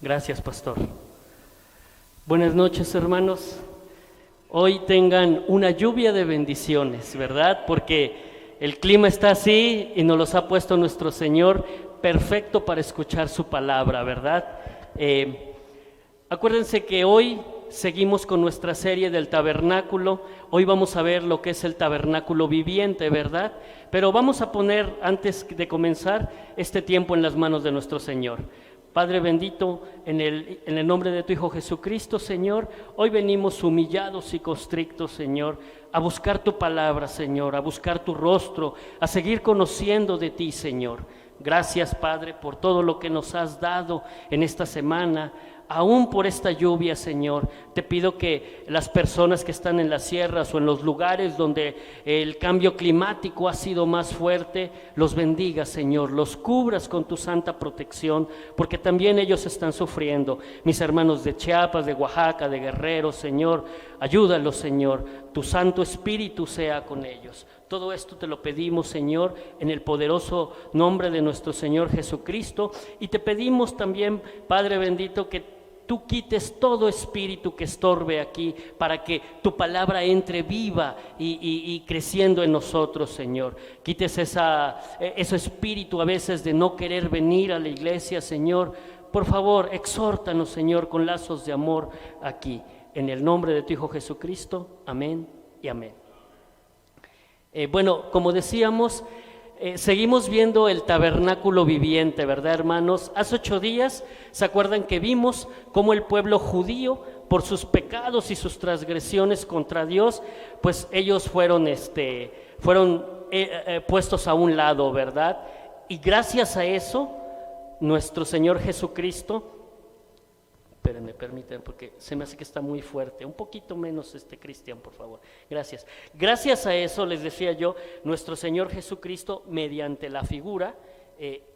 Gracias, pastor. Buenas noches, hermanos. Hoy tengan una lluvia de bendiciones, ¿verdad? Porque el clima está así y nos los ha puesto nuestro Señor perfecto para escuchar su palabra, ¿verdad? Acuérdense que hoy seguimos con nuestra serie del tabernáculo. Hoy vamos a ver lo que es el tabernáculo viviente, ¿verdad? Pero vamos a poner, antes de comenzar, este tiempo en las manos de nuestro Señor. Padre bendito, en el nombre de tu Hijo Jesucristo, Señor, hoy venimos humillados y constrictos, Señor, a buscar tu palabra, Señor, a buscar tu rostro, a seguir conociendo de ti, Señor. Gracias, Padre, por todo lo que nos has dado en esta semana. Aún por esta lluvia, Señor, te pido que las personas que están en las sierras o en los lugares donde el cambio climático ha sido más fuerte, los bendigas, Señor, los cubras con tu santa protección, porque también ellos están sufriendo. Mis hermanos de Chiapas, de Oaxaca, de Guerrero, Señor, ayúdalos, Señor, tu Santo Espíritu sea con ellos. Todo esto te lo pedimos, Señor, en el poderoso nombre de nuestro Señor Jesucristo, y te pedimos también, Padre bendito, que tú quites todo espíritu que estorbe aquí para que tu palabra entre viva y creciendo en nosotros, Señor. Quites ese espíritu a veces de no querer venir a la iglesia, Señor. Por favor, exhórtanos, Señor, con lazos de amor aquí. En el nombre de tu Hijo Jesucristo, amén y amén. Bueno, como decíamos, seguimos viendo el tabernáculo viviente, ¿verdad, hermanos? Hace 8 días, ¿se acuerdan que vimos cómo el pueblo judío, por sus pecados y sus transgresiones contra Dios, pues ellos fueron puestos a un lado, ¿verdad? Y gracias a eso, nuestro Señor Jesucristo, espérenme, permítanme, porque se me hace que está muy fuerte. Un poquito menos, Cristian, por favor. Gracias. Gracias a eso, les decía yo, nuestro Señor Jesucristo, mediante la figura,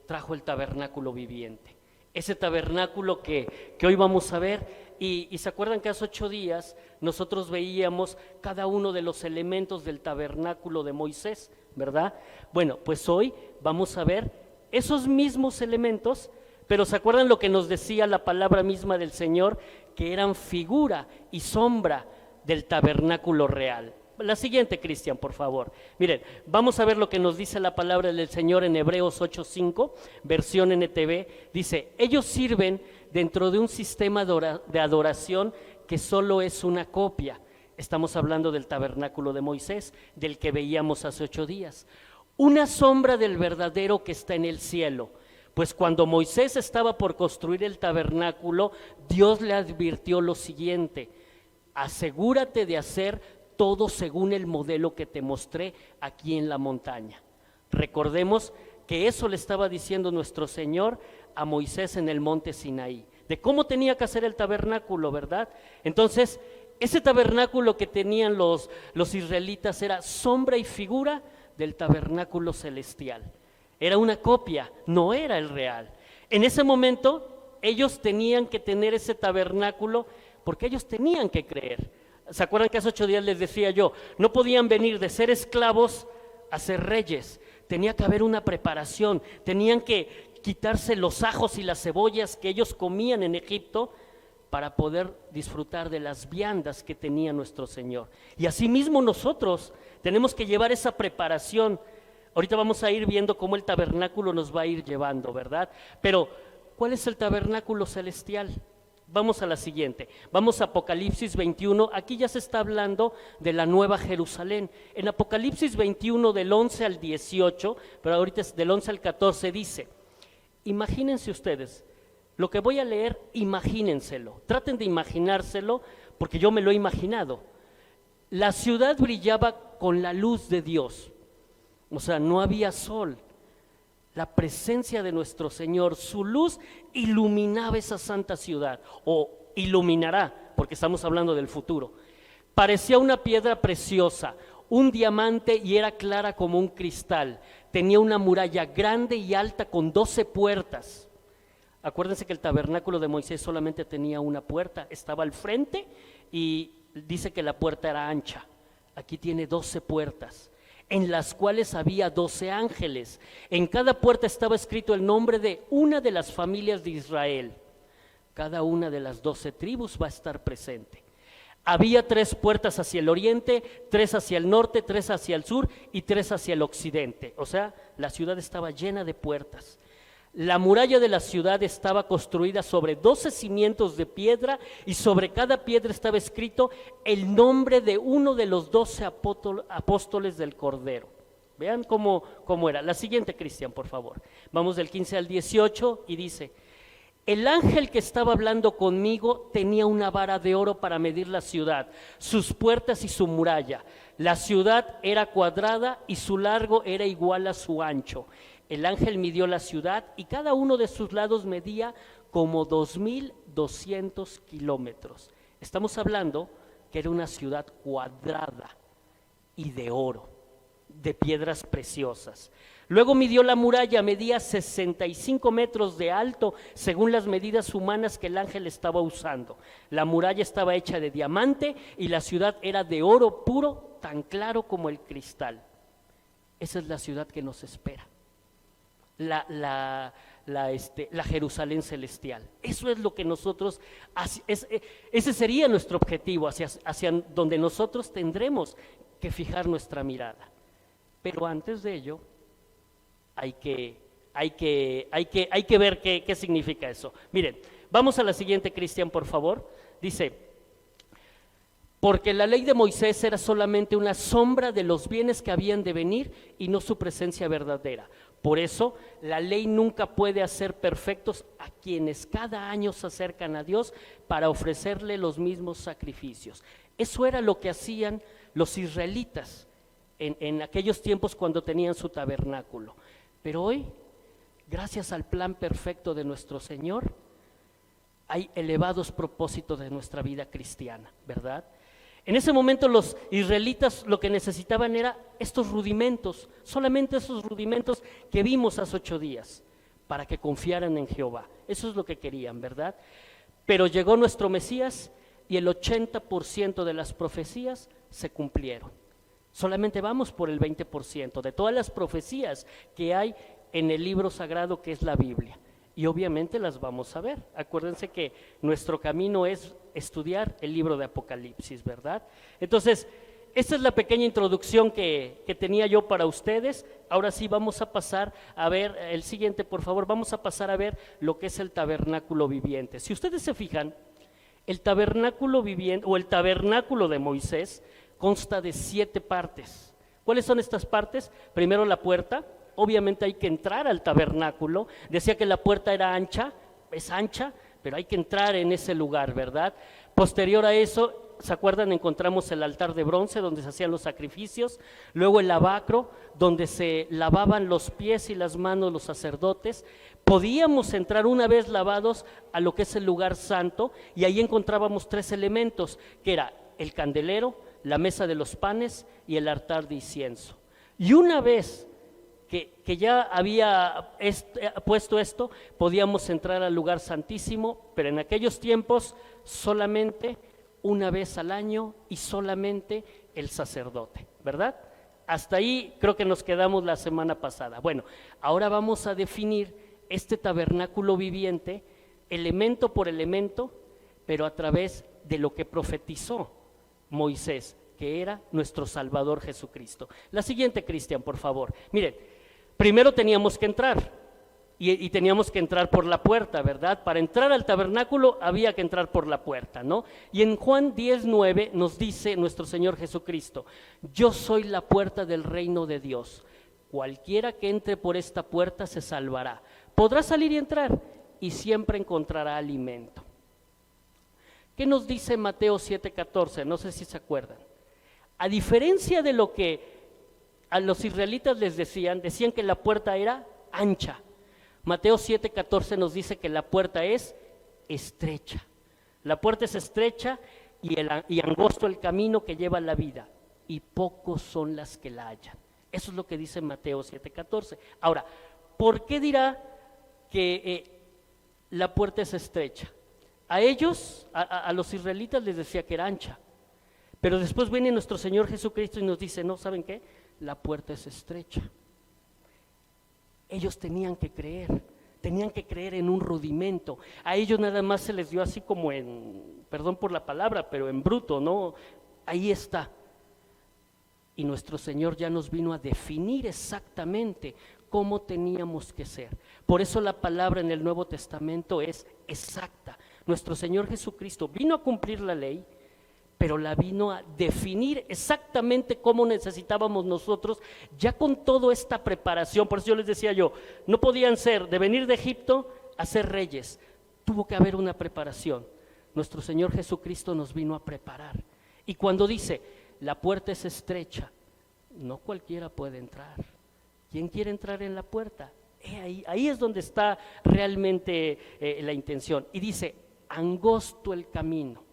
trajo el tabernáculo viviente. Ese tabernáculo que hoy vamos a ver. Y se acuerdan que hace 8 días nosotros veíamos cada uno de los elementos del tabernáculo de Moisés, ¿verdad? Bueno, pues hoy vamos a ver esos mismos elementos. Pero ¿se acuerdan lo que nos decía la palabra misma del Señor? Que eran figura y sombra del tabernáculo real. La siguiente, Cristian, por favor. Miren, vamos a ver lo que nos dice la palabra del Señor en Hebreos 8:5, versión NTV. Dice, ellos sirven dentro de un sistema de adoración que solo es una copia. Estamos hablando del tabernáculo de Moisés, del que veíamos hace 8 días. Una sombra del verdadero que está en el cielo. Pues cuando Moisés estaba por construir el tabernáculo, Dios le advirtió lo siguiente: asegúrate de hacer todo según el modelo que te mostré aquí en la montaña. Recordemos que eso le estaba diciendo nuestro Señor a Moisés en el monte Sinaí, de cómo tenía que hacer el tabernáculo, ¿verdad? Entonces, ese tabernáculo que tenían los israelitas era sombra y figura del tabernáculo celestial. Era una copia, no era el real. En ese momento ellos tenían que tener ese tabernáculo porque ellos tenían que creer. ¿Se acuerdan que hace 8 días les decía yo? No podían venir de ser esclavos a ser reyes. Tenía que haber una preparación. Tenían que quitarse los ajos y las cebollas que ellos comían en Egipto para poder disfrutar de las viandas que tenía nuestro Señor. Y asimismo nosotros tenemos que llevar esa preparación. Ahorita vamos a ir viendo cómo el tabernáculo nos va a ir llevando, ¿verdad? Pero, ¿cuál es el tabernáculo celestial? Vamos a la siguiente. Vamos a Apocalipsis 21. Aquí ya se está hablando de la Nueva Jerusalén. En Apocalipsis 21 del 11 al 18, pero ahorita es del 11 al 14, dice, imagínense ustedes, lo que voy a leer, imagínenselo. Traten de imaginárselo, porque yo me lo he imaginado. La ciudad brillaba con la luz de Dios. O sea, no había sol. La presencia de nuestro Señor, su luz iluminaba esa santa ciudad, o iluminará, porque estamos hablando del futuro. Parecía una piedra preciosa, un diamante, y era clara como un cristal. Tenía una muralla grande y alta con 12 puertas. Acuérdense que el tabernáculo de Moisés solamente tenía una puerta, estaba al frente y dice que la puerta era ancha. Aquí tiene 12 puertas, en las cuales había 12 ángeles. En cada puerta estaba escrito el nombre de una de las familias de Israel. Cada una de las 12 tribus va a estar presente. Había 3 puertas hacia el oriente, 3 hacia el norte, 3 hacia el sur y 3 hacia el occidente. O sea, la ciudad estaba llena de puertas. La muralla de la ciudad estaba construida sobre 12 cimientos de piedra y sobre cada piedra estaba escrito el nombre de uno de los 12 apóstoles del Cordero. Vean cómo era. La siguiente, Cristian, por favor. Vamos del 15 al 18 y dice: el ángel que estaba hablando conmigo tenía una vara de oro para medir la ciudad, sus puertas y su muralla. La ciudad era cuadrada y su largo era igual a su ancho. El ángel midió la ciudad y cada uno de sus lados medía como 2,200 kilómetros. Estamos hablando que era una ciudad cuadrada y de oro, de piedras preciosas. Luego midió la muralla, medía 65 metros de alto, según las medidas humanas que el ángel estaba usando. La muralla estaba hecha de diamante y la ciudad era de oro puro, tan claro como el cristal. Esa es la ciudad que nos espera. La Jerusalén celestial. Eso es lo que nosotros, ese sería nuestro objetivo, hacia donde nosotros tendremos que fijar nuestra mirada. Pero antes de ello, hay que ver qué significa eso. Miren, vamos a la siguiente, Cristian, por favor. Dice: porque la ley de Moisés era solamente una sombra de los bienes que habían de venir y no su presencia verdadera. Por eso, la ley nunca puede hacer perfectos a quienes cada año se acercan a Dios para ofrecerle los mismos sacrificios. Eso era lo que hacían los israelitas en aquellos tiempos cuando tenían su tabernáculo. Pero hoy, gracias al plan perfecto de nuestro Señor, hay elevados propósitos de nuestra vida cristiana, ¿verdad? En ese momento los israelitas lo que necesitaban era estos rudimentos, solamente esos rudimentos que vimos hace 8 días, para que confiaran en Jehová. Eso es lo que querían, ¿verdad? Pero llegó nuestro Mesías y el 80% de las profecías se cumplieron. Solamente vamos por el 20% de todas las profecías que hay en el libro sagrado que es la Biblia. Y obviamente las vamos a ver. Acuérdense que nuestro camino es estudiar el libro de Apocalipsis, ¿verdad? Entonces, esta es la pequeña introducción que tenía yo para ustedes. Ahora sí vamos a pasar a ver, el siguiente por favor, vamos a pasar a ver lo que es el tabernáculo viviente. Si ustedes se fijan, el tabernáculo viviente o el tabernáculo de Moisés consta de 7 partes. ¿Cuáles son estas partes? Primero la puerta. Obviamente hay que entrar al tabernáculo. Decía que la puerta era ancha, es ancha, pero hay que entrar en ese lugar, ¿verdad? Posterior a eso, ¿se acuerdan? Encontramos el altar de bronce donde se hacían los sacrificios, luego el lavacro donde se lavaban los pies y las manos los sacerdotes. Podíamos entrar una vez lavados a lo que es el lugar santo y ahí encontrábamos 3 elementos, que era el candelero, la mesa de los panes y el altar de incienso. Y una vez que ya había puesto esto, podíamos entrar al lugar santísimo, pero en aquellos tiempos solamente una vez al año y solamente el sacerdote, ¿verdad? Hasta ahí creo que nos quedamos la semana pasada. Bueno, ahora vamos a definir este tabernáculo viviente, elemento por elemento, pero a través de lo que profetizó Moisés, que era nuestro Salvador Jesucristo. La siguiente, Cristian, por favor. Miren, primero teníamos que entrar y teníamos que entrar por la puerta, ¿verdad? Para entrar al tabernáculo había que entrar por la puerta, ¿no? Y en Juan 10:9 nos dice nuestro Señor Jesucristo: yo soy la puerta del reino de Dios. Cualquiera que entre por esta puerta se salvará. Podrá salir y entrar y siempre encontrará alimento. ¿Qué nos dice Mateo 7:14? No sé si se acuerdan. A diferencia de lo que a los israelitas les decían que la puerta era ancha. Mateo 7:14 nos dice que la puerta es estrecha. La puerta es estrecha y angosto el camino que lleva a la vida, y pocos son las que la hallan. Eso es lo que dice Mateo 7:14. Ahora, ¿por qué dirá que la puerta es estrecha? A ellos, a los israelitas les decía que era ancha, pero después viene nuestro Señor Jesucristo y nos dice: no, ¿saben qué? La puerta es estrecha. Ellos tenían que creer, tenían que creer en un rudimento. A ellos nada más se les dio así como perdón por la palabra, pero en bruto, ¿no? Ahí está. Y nuestro Señor ya nos vino a definir exactamente cómo teníamos que ser. Por eso la palabra en el Nuevo Testamento es exacta. Nuestro Señor Jesucristo vino a cumplir la ley, pero la vino a definir exactamente cómo necesitábamos nosotros, ya con toda esta preparación. Por eso yo les decía no podían ser de venir de Egipto a ser reyes, tuvo que haber una preparación. Nuestro Señor Jesucristo nos vino a preparar. Y cuando dice, la puerta es estrecha, no cualquiera puede entrar. ¿Quién quiere entrar en la puerta? Ahí es donde está realmente la intención. Y dice, angosto el camino.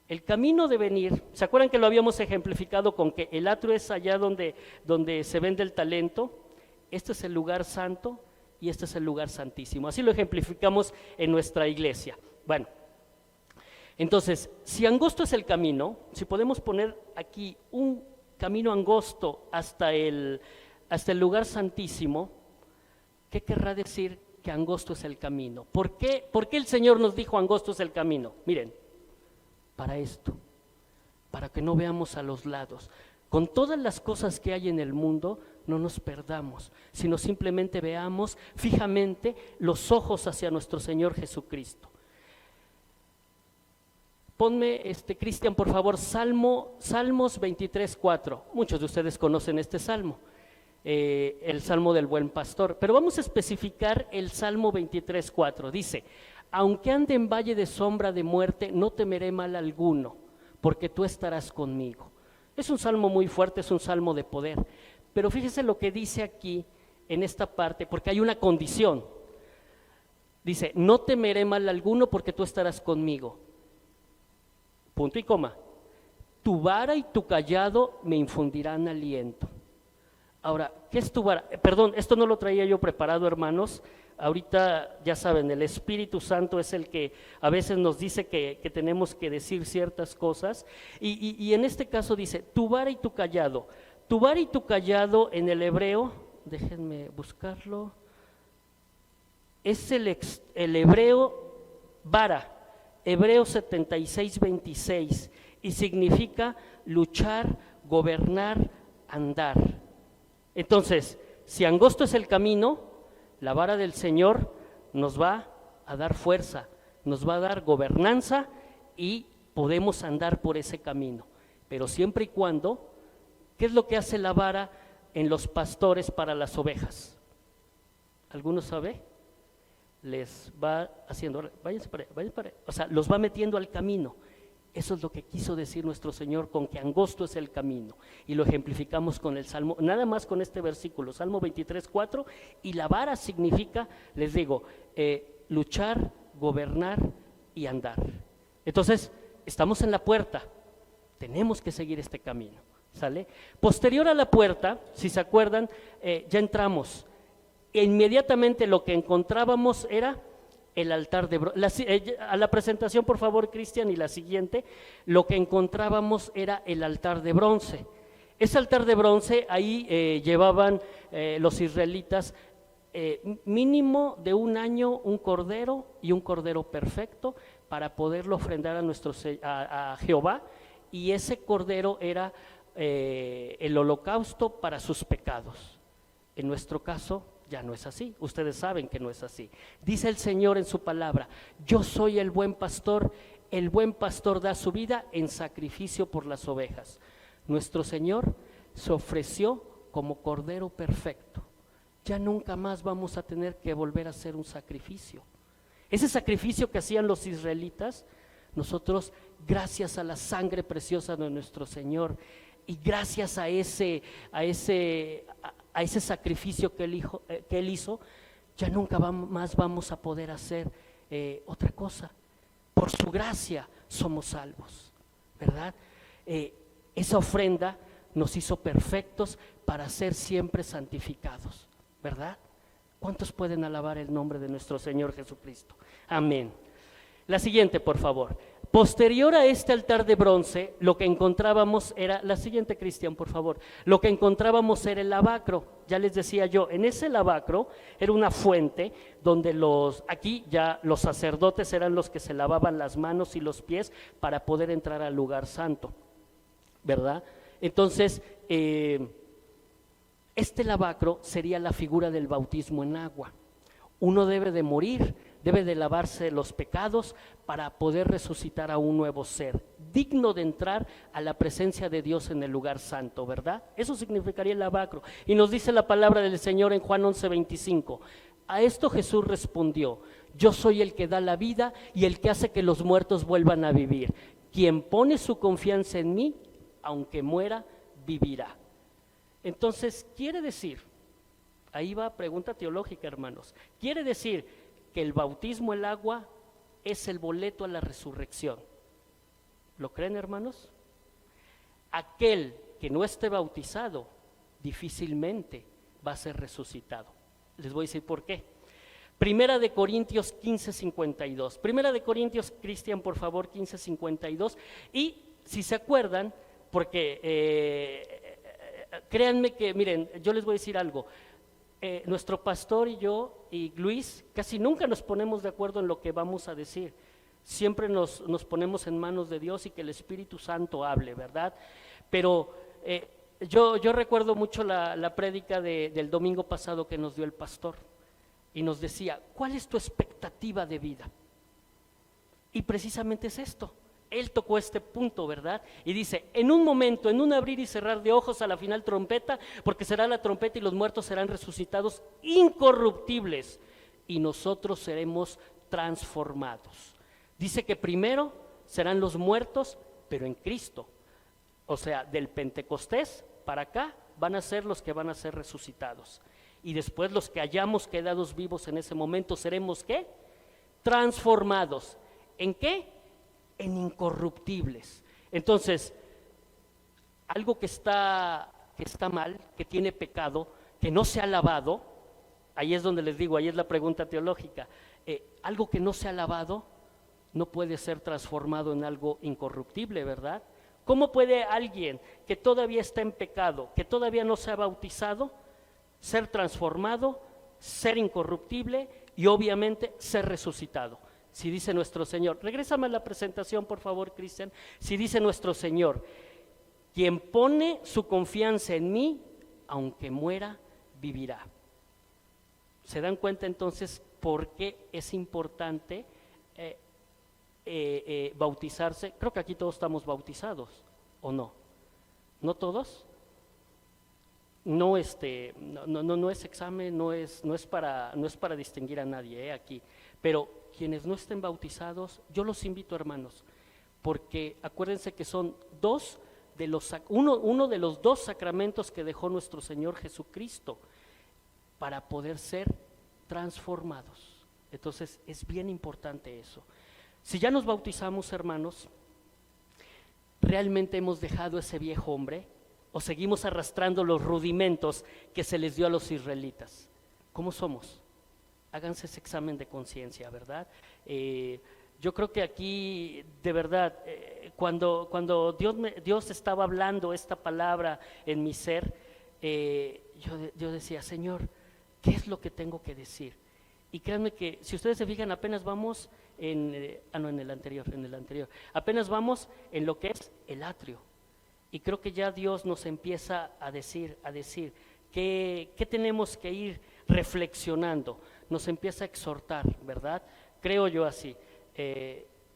El camino de venir, ¿se acuerdan que lo habíamos ejemplificado con que el atrio es allá donde se vende el talento? Este es el lugar santo y este es el lugar santísimo. Así lo ejemplificamos en nuestra iglesia. Bueno, entonces, si angosto es el camino, si podemos poner aquí un camino angosto hasta el lugar santísimo, ¿qué querrá decir que angosto es el camino? ¿Por qué el Señor nos dijo angosto es el camino? Miren, para esto, para que no veamos a los lados. Con todas las cosas que hay en el mundo, no nos perdamos, sino simplemente veamos fijamente los ojos hacia nuestro Señor Jesucristo. Ponme, Cristian, por favor, Salmos 23:4. Muchos de ustedes conocen este salmo, el Salmo del Buen Pastor, pero vamos a especificar el Salmo 23:4. Dice, aunque ande en valle de sombra de muerte, no temeré mal alguno, porque tú estarás conmigo. Es un salmo muy fuerte, es un salmo de poder, pero fíjese lo que dice aquí en esta parte, porque hay una condición. Dice, no temeré mal alguno, porque tú estarás conmigo. Punto y coma. Tu vara y tu cayado me infundirán aliento. Ahora, ¿qué es tu vara? Perdón, esto no lo traía yo preparado, hermanos. Ahorita, ya saben, el Espíritu Santo es el que a veces nos dice que tenemos que decir ciertas cosas. Y en este caso dice, tu vara y tu cayado. Tu vara y tu cayado en el hebreo, déjenme buscarlo, es el hebreo vara. Hebreo 76:26, y significa luchar, gobernar, andar. Entonces, si angosto es el camino, la vara del Señor nos va a dar fuerza, nos va a dar gobernanza y podemos andar por ese camino. Pero siempre y cuando, ¿qué es lo que hace la vara en los pastores para las ovejas? ¿Alguno sabe? Les va haciendo, váyanse para allá, o sea, los va metiendo al camino. Eso es lo que quiso decir nuestro Señor con que angosto es el camino, y lo ejemplificamos con el Salmo, nada más con este versículo, Salmo 23:4, y la vara significa, les digo, luchar, gobernar y andar. Entonces, estamos en la puerta, tenemos que seguir este camino, ¿sale? Posterior a la puerta, si se acuerdan, ya entramos. E inmediatamente lo que encontrábamos era el altar de bronce. A la presentación, por favor, Cristian, y la siguiente, lo que encontrábamos era el altar de bronce. Ese altar de bronce, ahí llevaban los israelitas mínimo de un año un cordero, y un cordero perfecto, para poderlo ofrendar a Jehová, y ese cordero era el holocausto para sus pecados. En nuestro caso ya no es así, ustedes saben que no es así. Dice el Señor en su palabra, yo soy el buen pastor da su vida en sacrificio por las ovejas. Nuestro Señor se ofreció como cordero perfecto. Ya nunca más vamos a tener que volver a hacer un sacrificio. Ese sacrificio que hacían los israelitas, nosotros, gracias a la sangre preciosa de nuestro Señor, y gracias a ese sacrificio que Él hizo, ya nunca más vamos a poder hacer otra cosa. Por su gracia somos salvos, ¿verdad? Esa ofrenda nos hizo perfectos para ser siempre santificados, ¿verdad? ¿Cuántos pueden alabar el nombre de nuestro Señor Jesucristo? Amén. La siguiente, por favor. Posterior a este altar de bronce, lo que encontrábamos era, la siguiente, Cristian, por favor, lo que encontrábamos era el lavacro. Ya les decía yo, en ese lavacro era una fuente donde aquí ya los sacerdotes eran los que se lavaban las manos y los pies para poder entrar al lugar santo, ¿verdad? Entonces, este lavacro sería la figura del bautismo en agua. Uno debe de morir, debe de lavarse los pecados para poder resucitar a un nuevo ser, digno de entrar a la presencia de Dios en el lugar santo, ¿verdad? Eso significaría el lavacro. Y nos dice la palabra del Señor en Juan 11:25. A esto Jesús respondió: yo soy el que da la vida y el que hace que los muertos vuelvan a vivir. Quien pone su confianza en mí, aunque muera, vivirá. Entonces, quiere decir, ahí va pregunta teológica, hermanos, quiere decir que el bautismo en el agua es el boleto a la resurrección. ¿Lo creen, hermanos? Aquel que no esté bautizado difícilmente va a ser resucitado. Les voy a decir por qué. Primera de Corintios 15:52. Primera de Corintios, Cristian, por favor, 15:52. Y si se acuerdan, porque créanme que, miren, yo les voy a decir algo. Nuestro pastor y yo y Luis casi nunca nos ponemos de acuerdo en lo que vamos a decir. Siempre nos ponemos en manos de Dios y que el Espíritu Santo hable, ¿verdad? Pero yo recuerdo mucho la prédica del domingo pasado que nos dio el pastor y nos decía: ¿cuál es tu expectativa de vida? Y precisamente es esto. Él tocó este punto, ¿verdad? Y dice: en un momento, en un abrir y cerrar de ojos, a la final trompeta, porque será la trompeta y los muertos serán resucitados incorruptibles y nosotros seremos transformados. Dice que primero serán los muertos, pero en Cristo. O sea, del Pentecostés para acá van a ser los que van a ser resucitados. Y después los que hayamos quedado vivos en ese momento seremos, ¿qué? Transformados. ¿En qué? En incorruptibles. Entonces, algo que está mal, que tiene pecado, que no se ha lavado, ahí es donde les digo, ahí es la pregunta teológica, algo que no se ha lavado no puede ser transformado en algo incorruptible, ¿verdad? ¿Cómo puede alguien que todavía está en pecado, que todavía no se ha bautizado, ser transformado, ser incorruptible y obviamente ser resucitado? Si dice nuestro Señor, regrésame a la presentación por favor, Cristian. Si dice nuestro Señor: quien pone su confianza en mí, aunque muera, vivirá. ¿Se dan cuenta entonces por qué es importante bautizarse? Creo que aquí todos estamos bautizados, ¿o no? ¿No todos? No, no es examen, no es para distinguir a nadie aquí, pero quienes no estén bautizados, yo los invito, hermanos, porque acuérdense que son uno de los dos sacramentos que dejó nuestro Señor Jesucristo para poder ser transformados. Entonces es bien importante eso. Si ya nos bautizamos, hermanos, ¿realmente hemos dejado ese viejo hombre o seguimos arrastrando los rudimentos que se les dio a los israelitas? ¿Cómo somos? Háganse ese examen de conciencia, ¿verdad? Yo creo que aquí, de verdad, cuando Dios estaba hablando esta palabra en mi ser, yo decía: Señor, ¿qué es lo que tengo que decir? Y créanme que si ustedes se fijan, apenas vamos en el anterior, apenas vamos en lo que es el atrio. Y creo que ya Dios nos empieza a decir que tenemos que ir reflexionando, nos empieza a exhortar, ¿verdad? Creo yo así.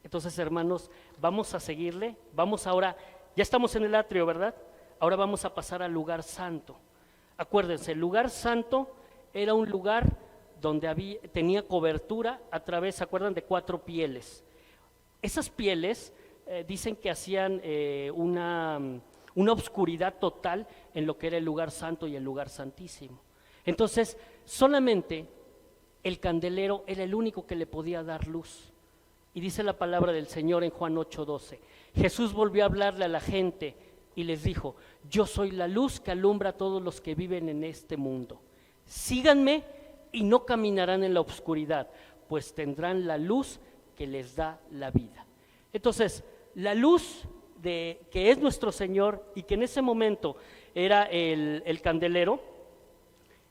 Entonces, hermanos, vamos a seguirle, vamos ahora, ya estamos en el atrio, ¿verdad? Ahora vamos a pasar al lugar santo. Acuérdense, el lugar santo era un lugar donde tenía cobertura a través, ¿se acuerdan? De 4 pieles. Esas pieles dicen que hacían una oscuridad total en lo que era el lugar santo y el lugar santísimo. Entonces, solamente el candelero era el único que le podía dar luz. Y dice la palabra del Señor en Juan 8:12. Jesús volvió a hablarle a la gente y les dijo: yo soy la luz que alumbra a todos los que viven en este mundo. Síganme y no caminarán en la oscuridad, pues tendrán la luz que les da la vida. Entonces, la luz que es nuestro Señor y que en ese momento era el candelero,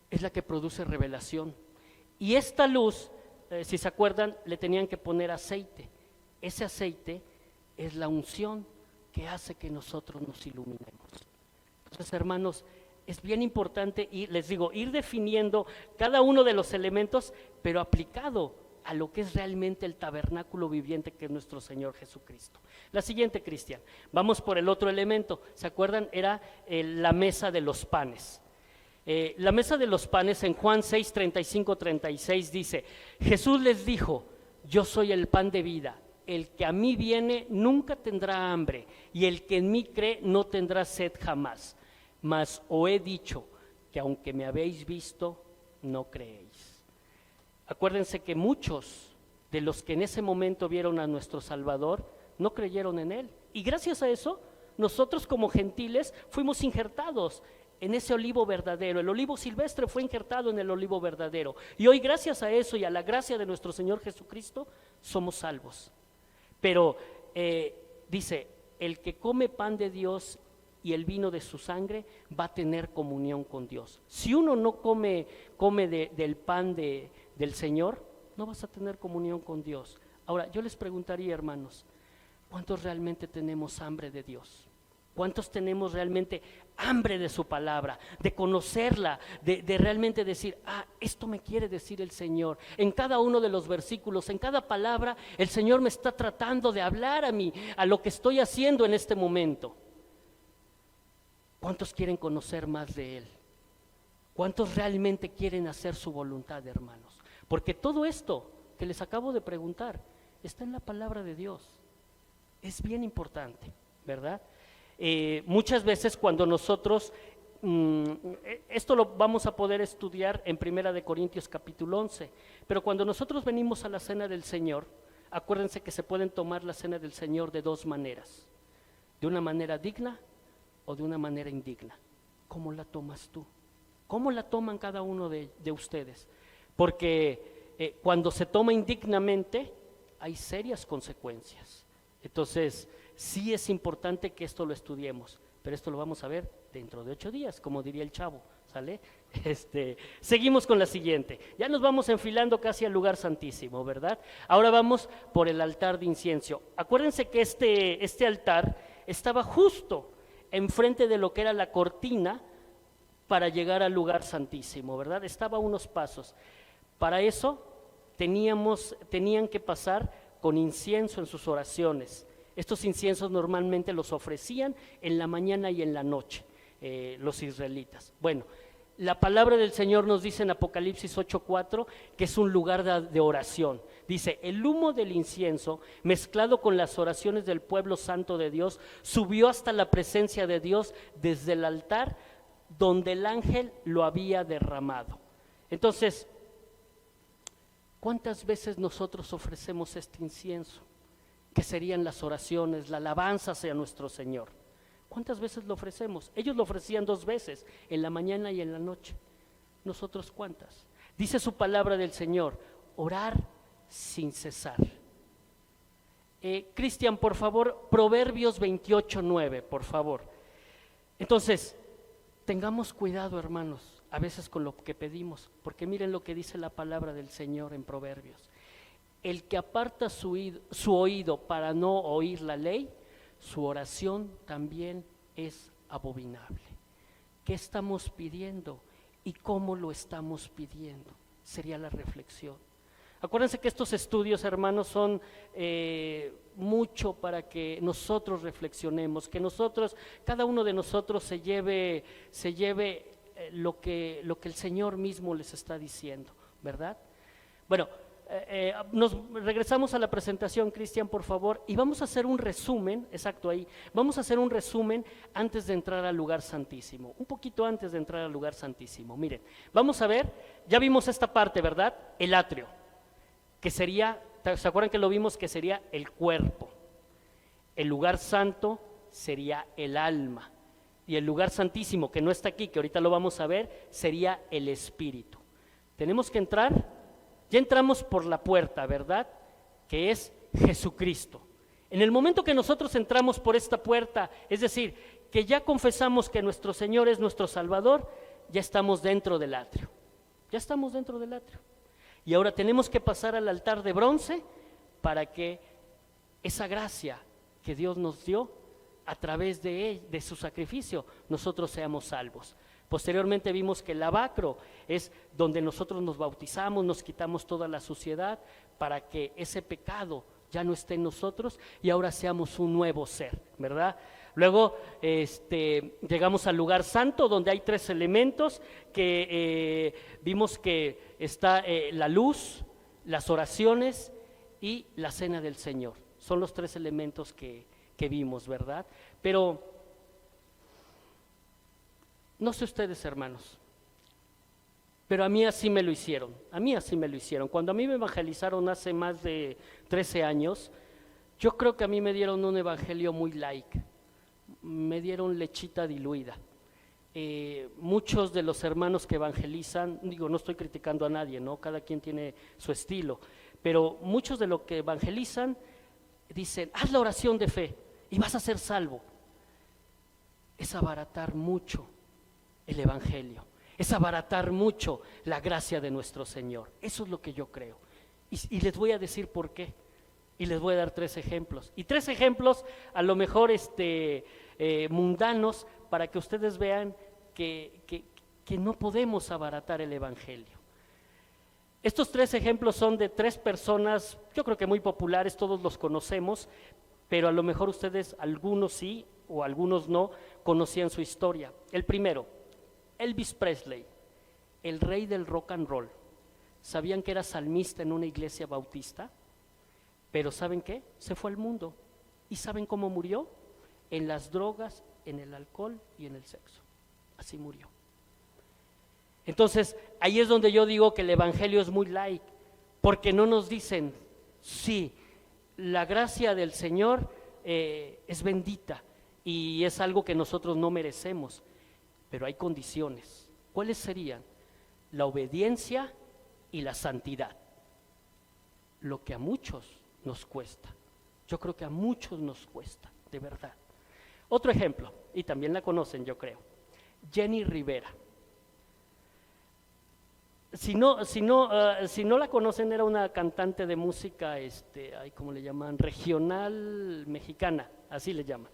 es la que produce revelación. Y esta luz, si se acuerdan, le tenían que poner aceite. Ese aceite es la unción que hace que nosotros nos iluminemos. Entonces, hermanos, es bien importante, y les digo, ir definiendo cada uno de los elementos, pero aplicado a lo que es realmente el tabernáculo viviente que es nuestro Señor Jesucristo. La siguiente, Cristian, vamos por el otro elemento. ¿Se acuerdan? Era la mesa de los panes. La mesa de los panes en Juan 6, 35, 36 dice: Jesús les dijo: yo soy el pan de vida, el que a mí viene nunca tendrá hambre, y el que en mí cree no tendrá sed jamás. Mas os he dicho que aunque me habéis visto, no creéis. Acuérdense que muchos de los que en ese momento vieron a nuestro Salvador no creyeron en Él, y gracias a eso nosotros como gentiles fuimos injertados en ese olivo verdadero. El olivo silvestre fue injertado en el olivo verdadero, y hoy gracias a eso y a la gracia de nuestro Señor Jesucristo somos salvos. Pero dice: el que come pan de Dios y el vino de su sangre va a tener comunión con Dios. Si uno no come del pan del Señor, no vas a tener comunión con Dios. Ahora, yo les preguntaría, hermanos, ¿cuántos realmente tenemos hambre de Dios? ¿Cuántos tenemos realmente hambre de su palabra, de conocerla, de realmente decir: esto me quiere decir el Señor? En cada uno de los versículos, en cada palabra, el Señor me está tratando de hablar a mí, a lo que estoy haciendo en este momento. ¿Cuántos quieren conocer más de Él? ¿Cuántos realmente quieren hacer su voluntad, hermanos? Porque todo esto que les acabo de preguntar está en la palabra de Dios. Es bien importante, ¿verdad? Muchas veces cuando nosotros, esto lo vamos a poder estudiar en 1 Corintios capítulo 11, pero cuando nosotros venimos a la cena del Señor, acuérdense que se pueden tomar la cena del Señor de dos maneras: de una manera digna o de una manera indigna. ¿Cómo la tomas tú? ¿Cómo la toman cada uno de ustedes? Porque cuando se toma indignamente hay serias consecuencias. Entonces, sí es importante que esto lo estudiemos, pero esto lo vamos a ver dentro de 8 días, como diría el chavo, ¿sale? Seguimos con la siguiente. Ya nos vamos enfilando casi al lugar santísimo, ¿verdad? Ahora vamos por el altar de incienso. Acuérdense que este altar estaba justo enfrente de lo que era la cortina para llegar al lugar santísimo, ¿verdad? Estaba a unos pasos. Para eso tenían que pasar con incienso en sus oraciones. Estos inciensos normalmente los ofrecían en la mañana y en la noche los israelitas. Bueno, la palabra del Señor nos dice en Apocalipsis 8:4 que es un lugar de oración. Dice: el humo del incienso mezclado con las oraciones del pueblo santo de Dios subió hasta la presencia de Dios desde el altar donde el ángel lo había derramado. Entonces, ¿cuántas veces nosotros ofrecemos este incienso? Que serían las oraciones, la alabanza hacia nuestro Señor. ¿Cuántas veces lo ofrecemos? Ellos lo ofrecían 2 veces, en la mañana y en la noche. ¿Nosotros cuántas? Dice su palabra del Señor: orar sin cesar. Cristian, por favor, Proverbios 28:9, por favor. Entonces, tengamos cuidado, hermanos, a veces con lo que pedimos, porque miren lo que dice la palabra del Señor en Proverbios: el que aparta su oído para no oír la ley, su oración también es abominable. ¿Qué estamos pidiendo y cómo lo estamos pidiendo? Sería la reflexión. Acuérdense que estos estudios, hermanos, son mucho para que nosotros reflexionemos, que nosotros, cada uno de nosotros se lleve lo que el Señor mismo les está diciendo, ¿verdad? Bueno, nos regresamos a la presentación, Cristian, por favor, y vamos a hacer un resumen, exacto ahí, vamos a hacer un resumen antes de entrar al lugar santísimo, un poquito antes de entrar al lugar santísimo. Miren, vamos a ver, ya vimos esta parte, ¿verdad? El atrio, que sería, ¿se acuerdan que lo vimos? Que sería el cuerpo. El lugar santo sería el alma, y el lugar santísimo, que no está aquí, que ahorita lo vamos a ver, sería el espíritu. Tenemos que entrar. Ya entramos por la puerta, ¿verdad? Que es Jesucristo. En el momento que nosotros entramos por esta puerta, es decir, que ya confesamos que nuestro Señor es nuestro Salvador, ya estamos dentro del atrio. Ya estamos dentro del atrio. Y ahora tenemos que pasar al altar de bronce para que esa gracia que Dios nos dio a través de él, de su sacrificio, nosotros seamos salvos. Posteriormente vimos que el lavacro es donde nosotros nos bautizamos, nos quitamos toda la suciedad para que ese pecado ya no esté en nosotros y ahora seamos un nuevo ser, ¿verdad? Luego llegamos al lugar santo, donde hay 3 elementos que vimos que está la luz, las oraciones y la cena del Señor. Son los 3 elementos que vimos, ¿verdad? Pero no sé ustedes, hermanos, pero a mí así me lo hicieron. Cuando a mí me evangelizaron hace más de 13 años, yo creo que a mí me dieron un evangelio muy light, me dieron lechita diluida. Muchos de los hermanos que evangelizan, digo, no estoy criticando a nadie, ¿no? Cada quien tiene su estilo, pero muchos de los que evangelizan dicen, haz la oración de fe y vas a ser salvo. Es abaratar mucho el evangelio, es abaratar mucho la gracia de nuestro Señor. Eso es lo que yo creo. Y les voy a decir por qué. Y les voy a dar 3 ejemplos. Y 3 ejemplos a lo mejor mundanos para que ustedes vean que no podemos abaratar el evangelio. Estos 3 ejemplos son de 3 personas, yo creo que muy populares, todos los conocemos, pero a lo mejor ustedes, algunos sí o algunos no, conocían su historia. El primero, Elvis Presley, el rey del rock and roll. ¿Sabían que era salmista en una iglesia bautista? Pero ¿saben qué? Se fue al mundo. ¿Y saben cómo murió? En las drogas, en el alcohol y en el sexo. Así murió. Entonces, ahí es donde yo digo que el evangelio es muy light, porque no nos dicen, sí, la gracia del Señor es bendita y es algo que nosotros no merecemos, pero hay condiciones. ¿Cuáles serían? La obediencia y la santidad. Lo que a muchos nos cuesta. Yo creo que a muchos nos cuesta, de verdad. Otro ejemplo, y también la conocen, yo creo, Jenny Rivera. Si no la conocen, era una cantante de música, ¿cómo le llaman? Regional mexicana, así le llaman.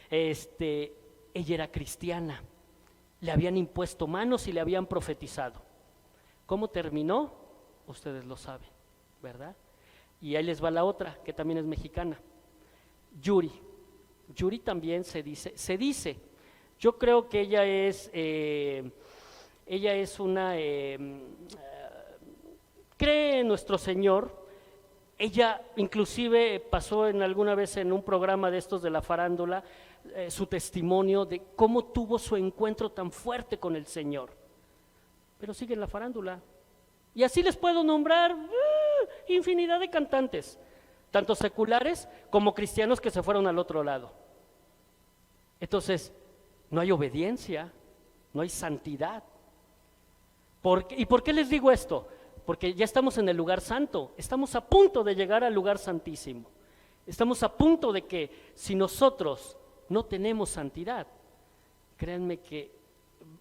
Ella era cristiana, le habían impuesto manos y le habían profetizado. ¿Cómo terminó? Ustedes lo saben, ¿verdad? Y ahí les va la otra, que también es mexicana, Yuri. Yuri también se dice, yo creo que ella es una, cree en nuestro Señor. Ella inclusive pasó alguna vez en un programa de estos de la farándula, su testimonio de cómo tuvo su encuentro tan fuerte con el Señor, pero sigue en la farándula. Y así les puedo nombrar infinidad de cantantes, tanto seculares como cristianos que se fueron al otro lado. Entonces, no hay obediencia, no hay santidad. ¿Y por qué les digo esto? Porque ya estamos en el lugar santo, estamos a punto de llegar al lugar santísimo. Estamos a punto de que si nosotros no tenemos santidad, créanme que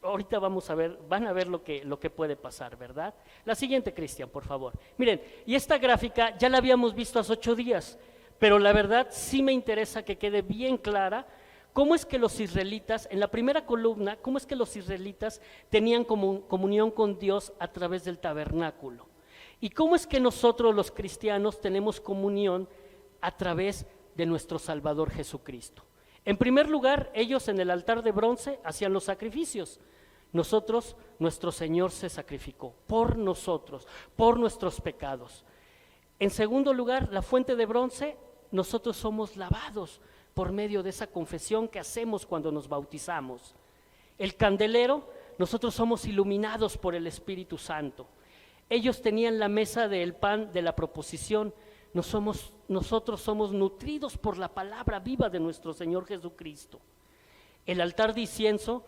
ahorita van a ver lo que puede pasar, ¿verdad? La siguiente, Cristian, por favor. Miren, y esta gráfica ya la habíamos visto hace 8 días, pero la verdad sí me interesa que quede bien clara cómo es que los israelitas, en la primera columna, cómo es que los israelitas tenían comunión con Dios a través del tabernáculo. Y cómo es que nosotros los cristianos tenemos comunión a través de nuestro Salvador Jesucristo. En primer lugar, ellos en el altar de bronce hacían los sacrificios. Nosotros, nuestro Señor se sacrificó por nosotros, por nuestros pecados. En segundo lugar, la fuente de bronce, nosotros somos lavados por medio de esa confesión que hacemos cuando nos bautizamos. El candelero, nosotros somos iluminados por el Espíritu Santo. Ellos tenían la mesa del pan de la proposición. Nosotros somos nutridos por la palabra viva de nuestro Señor Jesucristo. El altar de incienso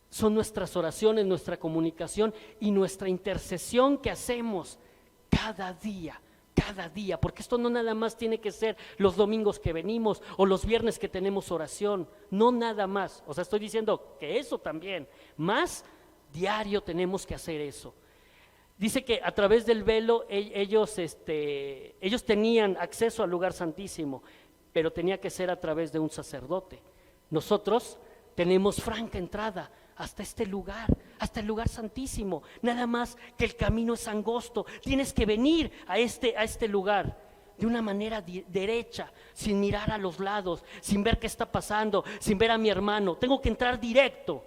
son nuestras oraciones, nuestra comunicación y nuestra intercesión que hacemos cada día cada día, porque esto no nada más tiene que ser los domingos que venimos o los viernes que tenemos oración, no nada más. O sea, estoy diciendo que eso también, más diario tenemos que hacer eso. Dice que a través del velo ellos tenían acceso al lugar santísimo, pero tenía que ser a través de un sacerdote. Nosotros tenemos franca entrada hasta este lugar, hasta el lugar santísimo, nada más que el camino es angosto, tienes que venir a este lugar de una manera derecha, sin mirar a los lados, sin ver qué está pasando, sin ver a mi hermano, tengo que entrar directo.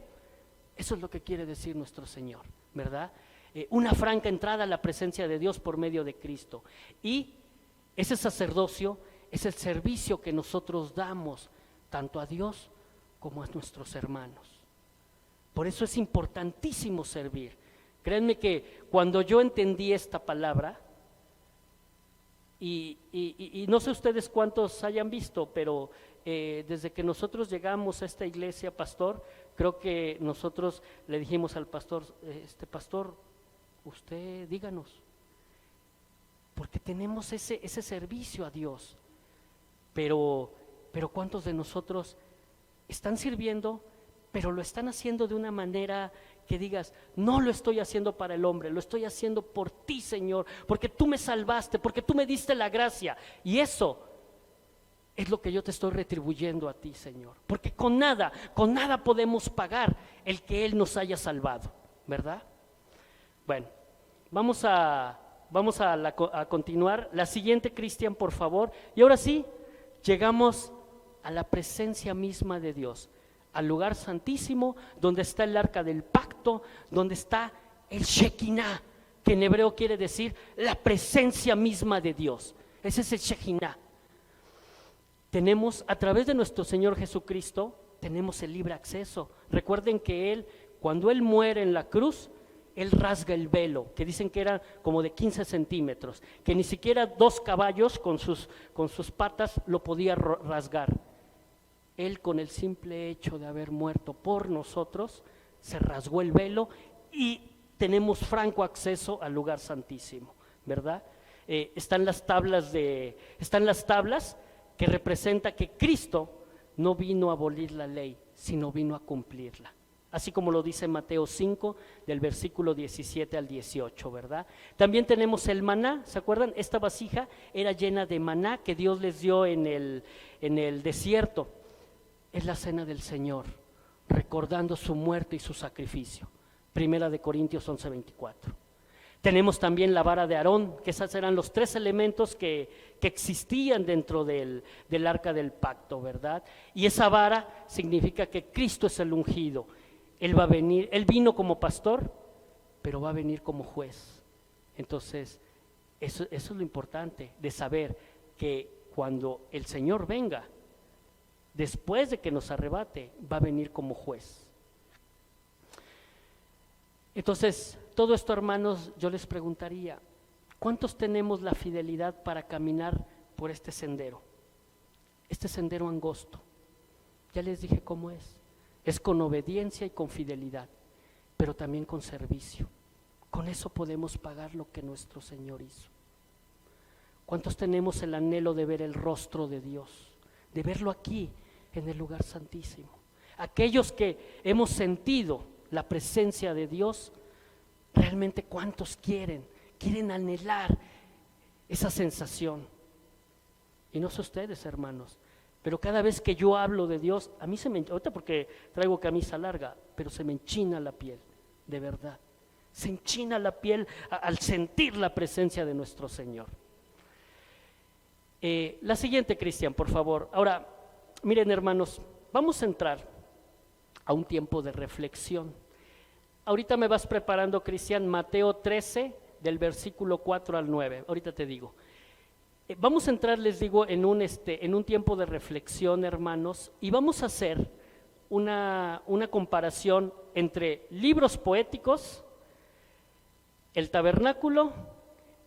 Eso es lo que quiere decir nuestro Señor, ¿verdad? Una franca entrada a la presencia de Dios por medio de Cristo. Y ese sacerdocio es el servicio que nosotros damos tanto a Dios como a nuestros hermanos. Por eso es importantísimo servir. Créanme que cuando yo entendí esta palabra, y no sé ustedes cuántos hayan visto, pero desde que nosotros llegamos a esta iglesia, pastor, creo que nosotros le dijimos al pastor, pastor, usted díganos, porque tenemos ese servicio a Dios, pero ¿cuántos de nosotros están sirviendo, pero lo están haciendo de una manera que digas, no lo estoy haciendo para el hombre, lo estoy haciendo por ti, Señor, porque tú me salvaste, porque tú me diste la gracia? Y eso es lo que yo te estoy retribuyendo a ti, Señor, porque con nada podemos pagar el que Él nos haya salvado, ¿verdad? Bueno, vamos a continuar. La siguiente, Cristian, por favor. Y ahora sí, llegamos a la presencia misma de Dios, al lugar santísimo, donde está el arca del pacto, donde está el Shekinah, que en hebreo quiere decir la presencia misma de Dios. Ese es el Shekinah. Tenemos, a través de nuestro Señor Jesucristo, tenemos el libre acceso. Recuerden que cuando Él muere en la cruz, Él rasga el velo, que dicen que era como de 15 centímetros, que ni siquiera 2 caballos con sus patas lo podía rasgar. Él, con el simple hecho de haber muerto por nosotros, se rasgó el velo y tenemos franco acceso al lugar santísimo, ¿verdad? Están las tablas que representa que Cristo no vino a abolir la ley, sino vino a cumplirla. Así como lo dice Mateo 5, del versículo 17 al 18, ¿verdad? También tenemos el maná, ¿se acuerdan? Esta vasija era llena de maná que Dios les dio en el desierto. Es la cena del Señor, recordando su muerte y su sacrificio. Primera de Corintios 11:24. Tenemos también la vara de Aarón, que esos eran los 3 elementos que existían dentro del arca del pacto, ¿verdad? Y esa vara significa que Cristo es el ungido. Él va a venir, Él vino como pastor, pero va a venir como juez. Entonces, eso es lo importante de saber que cuando el Señor venga, después de que nos arrebate, va a venir como juez. Entonces, todo esto, hermanos, yo les preguntaría, ¿cuántos tenemos la fidelidad para caminar por este sendero angosto? Ya les dije cómo es con obediencia y con fidelidad, pero también con servicio. Con eso podemos pagar lo que nuestro Señor hizo. ¿Cuántos tenemos el anhelo de ver el rostro de Dios, de verlo aquí en el lugar santísimo? Aquellos que hemos sentido la presencia de Dios, realmente ¿cuántos quieren anhelar esa sensación? Y no sé ustedes, hermanos, pero cada vez que yo hablo de Dios, a mí ahorita porque traigo camisa larga, pero se me enchina la piel, de verdad. Se enchina la piel al sentir la presencia de nuestro Señor. La siguiente, Cristian, por favor. Ahora, miren, hermanos, vamos a entrar a un tiempo de reflexión. Ahorita me vas preparando, Cristian, Mateo 13, del versículo 4 al 9. Ahorita te digo. Vamos a entrar, les digo, en un tiempo de reflexión, hermanos, y vamos a hacer una comparación entre libros poéticos, el tabernáculo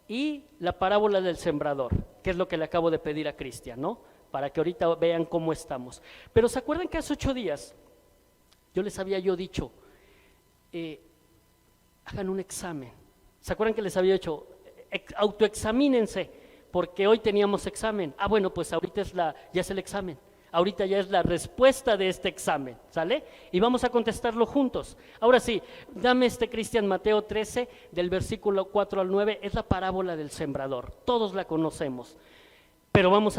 y la parábola del sembrador, que es lo que le acabo de pedir a Cristian, ¿no? Para que ahorita vean cómo estamos. Pero ¿se acuerdan que hace 8 días yo les había dicho, hagan un examen? ¿Se acuerdan que les había dicho, autoexamínense porque hoy teníamos examen. Ah, bueno, pues ahorita ya es el examen. Ahorita ya es la respuesta de este examen, ¿sale? Y vamos a contestarlo juntos. Ahora sí, dame Cristian, Mateo 13, del versículo 4 al 9, es la parábola del sembrador. Todos la conocemos, pero vamos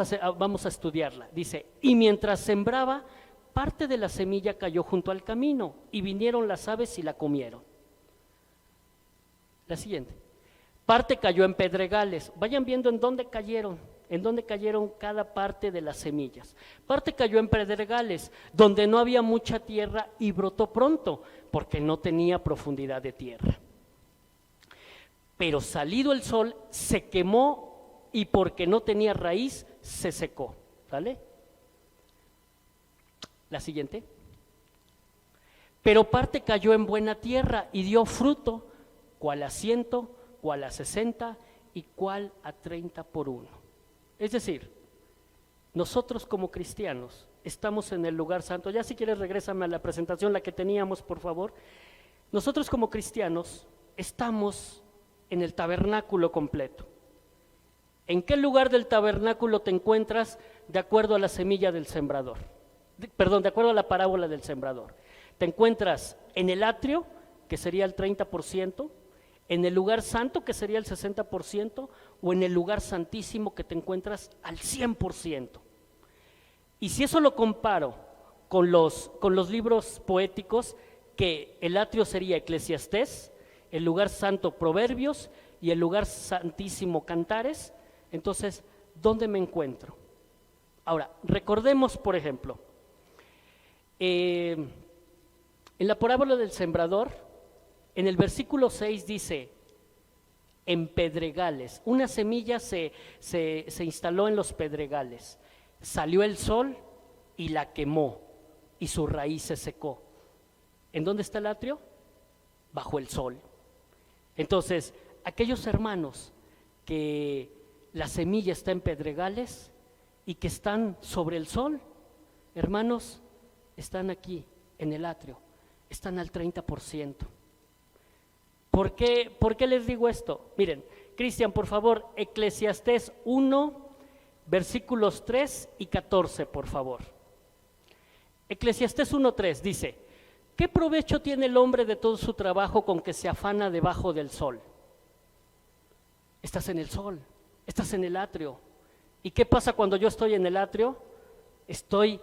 a estudiarla. Dice, y mientras sembraba, parte de la semilla cayó junto al camino, y vinieron las aves y la comieron. La siguiente. Parte cayó en pedregales. Vayan viendo en dónde cayeron cada parte de las semillas. Parte cayó en pedregales, donde no había mucha tierra y brotó pronto, porque no tenía profundidad de tierra. Pero salido el sol, se quemó y porque no tenía raíz, se secó. ¿Vale? La siguiente. Pero parte cayó en buena tierra y dio fruto, cual a 100, cual a 60 y cual a 30 por uno. Es decir, nosotros como cristianos estamos en el lugar santo. Ya si quieres regrésame a la presentación, la que teníamos, por favor. Nosotros como cristianos estamos en el tabernáculo completo. ¿En qué lugar del tabernáculo te encuentras de acuerdo a la semilla del sembrador? De acuerdo a la parábola del sembrador. Te encuentras en el atrio, que sería el 30%, en el lugar santo, que sería el 60%, o en el lugar santísimo, que te encuentras al 100%. Y si eso lo comparo con los libros poéticos, que el atrio sería Eclesiastés, el lugar santo Proverbios y el lugar santísimo Cantares, entonces, ¿dónde me encuentro? Ahora, recordemos, por ejemplo, en la parábola del sembrador, en el versículo 6 dice, en pedregales, una semilla se instaló en los pedregales, salió el sol y la quemó y su raíz se secó. ¿En dónde está el atrio? Bajo el sol. Entonces, aquellos hermanos que la semilla está en pedregales y que están sobre el sol, hermanos, están aquí en el atrio, están al 30%. ¿Por qué les digo esto? Miren, Cristian, por favor, Eclesiastés 1, versículos 3 y 14, por favor. Eclesiastés 1:3 dice, ¿qué provecho tiene el hombre de todo su trabajo con que se afana debajo del sol? Estás en el sol, estás en el atrio. ¿Y qué pasa cuando yo estoy en el atrio? Estoy